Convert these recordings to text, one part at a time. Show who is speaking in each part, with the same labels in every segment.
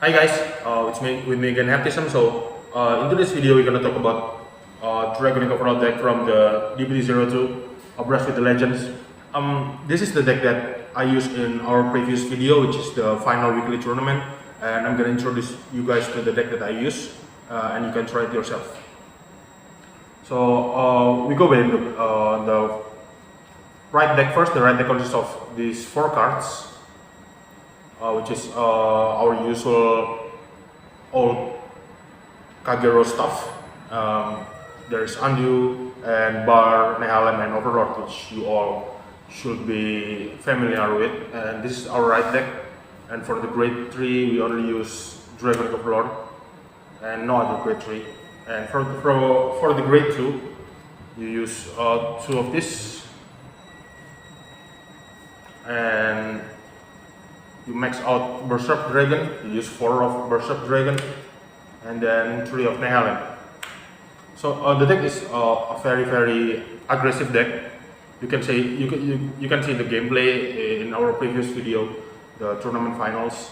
Speaker 1: Hi guys, it's me again, Haptism. So in today's video, we're gonna talk about Dragonic Overlord deck from the DBT02, Brush with the Legends. This is the deck that I used in our previous video, which is the final weekly tournament, and I'm gonna introduce you guys to the deck that I use, and you can try it yourself. So we go with the right deck first. The right deck consists of these 4 cards. Which is our usual old Kagero stuff. There's Andu and Bar, Nehalem, and Overlord, which you all should be familiar with. And this is our right deck. And for the grade 3, we only use Dragonic Overlord and no other grade 3. And for the grade 2, you use 2 of this. And you max out Berserk Dragon, you use 4 of Berserk Dragon, and then 3 of Nehalem. So the deck is a very aggressive deck. You can see the gameplay in our previous video, the tournament finals.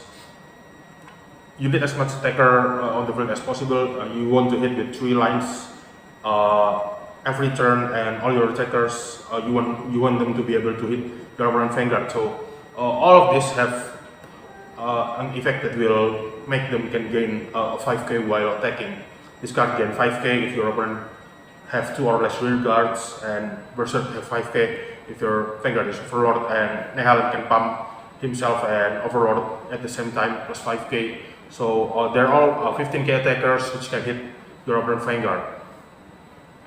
Speaker 1: You need as much attacker on the field as possible. You want to hit with 3 lines every turn, and all your attackers you want them to be able to hit Dragonic Vanguard. So all of this have an effect that will make them can gain 5k while attacking. This card gain 5k if your opponent have 2 or less rear guards, and Berserk have 5k if your Vanguard is Overlord, and Nehalem can pump himself and Overlord at the same time plus 5k. So they're all 15k attackers which can hit your opponent Vanguard,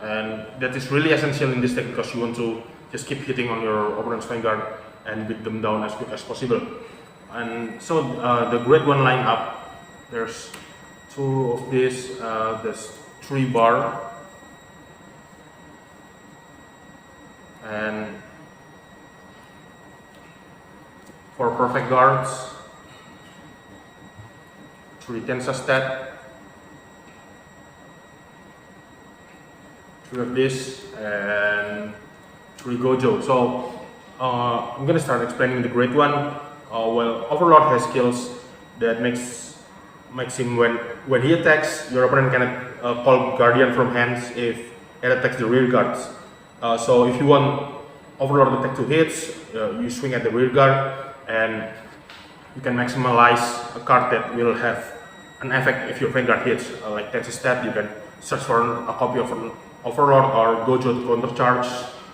Speaker 1: and that is really essential in this deck because you want to just keep hitting on your opponent's Vanguard and beat them down as quick as possible. And so the grade 1 lineup, there's 2 of this, there's 3 Bar, and 4 perfect guards, 3 Tensa stat, 3 of this, and 3 Gojo. So I'm gonna start explaining the grade 1. Well, Overlord has skills that makes him when he attacks, your opponent can call Guardian from hands if it attacks the rear guards. So if you want Overlord to attack 2 hits, you swing at the rear guard, and you can maximize a card that will have an effect if your Vanguard hits. Like Tensa stat, you can search for a copy of an Overlord or Gojo to counter charge,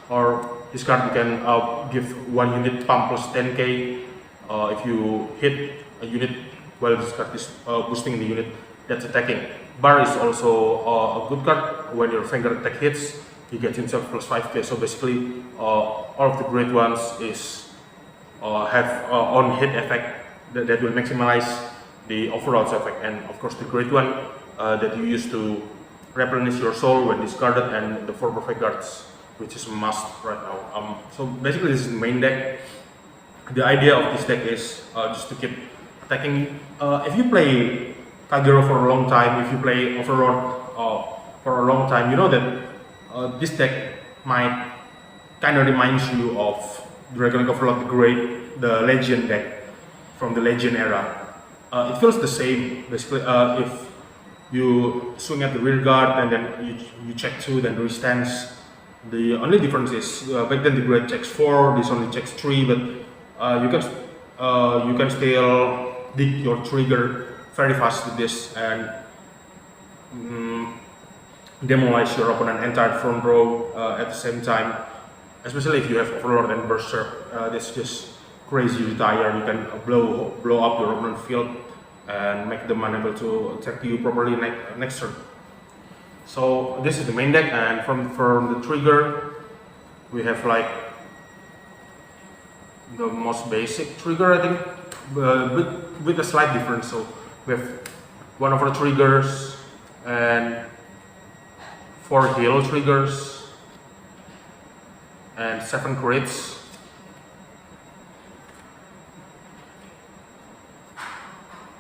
Speaker 1: or this card you can give 1 unit pump plus 10k. If you hit a unit while this card is boosting the unit that's attacking. Bar is also a good card. When your Vanguard attack hits, he gets himself plus 5k. So basically, all of the grade 1s is have on hit effect that will maximize the Overlord's effect. And of course, the grade 1 that you use to replenish your soul when discarded, and the 4 perfect guards, which is a must right now. So basically, this is the main deck. The idea of this deck is just to keep attacking. If you play Kagero for a long time, if you play Overlord for a long time, you know that this deck might kind of reminds you of Dragonic Overlord, the Legend deck from the Legend era. It feels the same, basically. If you swing at the rear guard and then you check 2, then restance. The only difference is back then the grade checks 4, this only checks 3, but you can still dig your trigger very fast with this and demolish your opponent entire front row at the same time. Especially if you have Overlord and Berserk, that's just crazy retire. You can blow up your opponent's field and make them unable to attack you properly next turn. So this is the main deck, and from the trigger we have like the most basic trigger, I think, but with a slight difference. So we have 1 of our triggers and 4 heal triggers and 7 crits,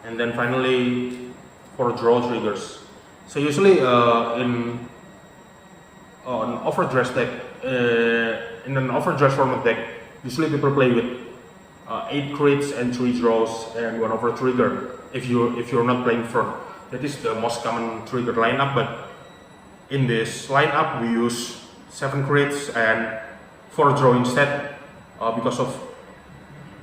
Speaker 1: and then finally 4 draw triggers. So usually in an overdress deck, in an overdress format deck, usually people play with 8 crits and 3 draws and 1 over trigger if you're not playing front. That is the most common trigger lineup, but in this lineup we use 7 crits and 4 draw instead because of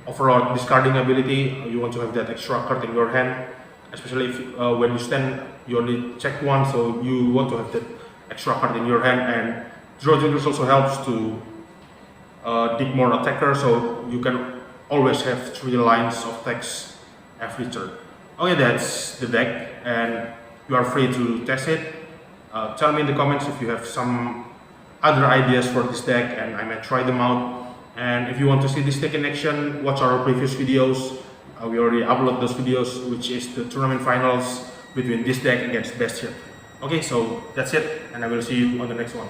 Speaker 1: Overlord discarding ability. You want to have that extra card in your hand, especially if when you stand you only check 1, so you want to have that extra card in your hand. And draw triggers also helps to dig more attacker, so you can always have 3 lines of text every turn. Okay, that's the deck, and you are free to test it. Tell me in the comments if you have some other ideas for this deck and I might try them out. And if you want to see this deck in action, watch our previous videos. We already upload those videos, which is the tournament finals between this deck against Bushiroad. Okay, so that's it, and I will see you on the next one.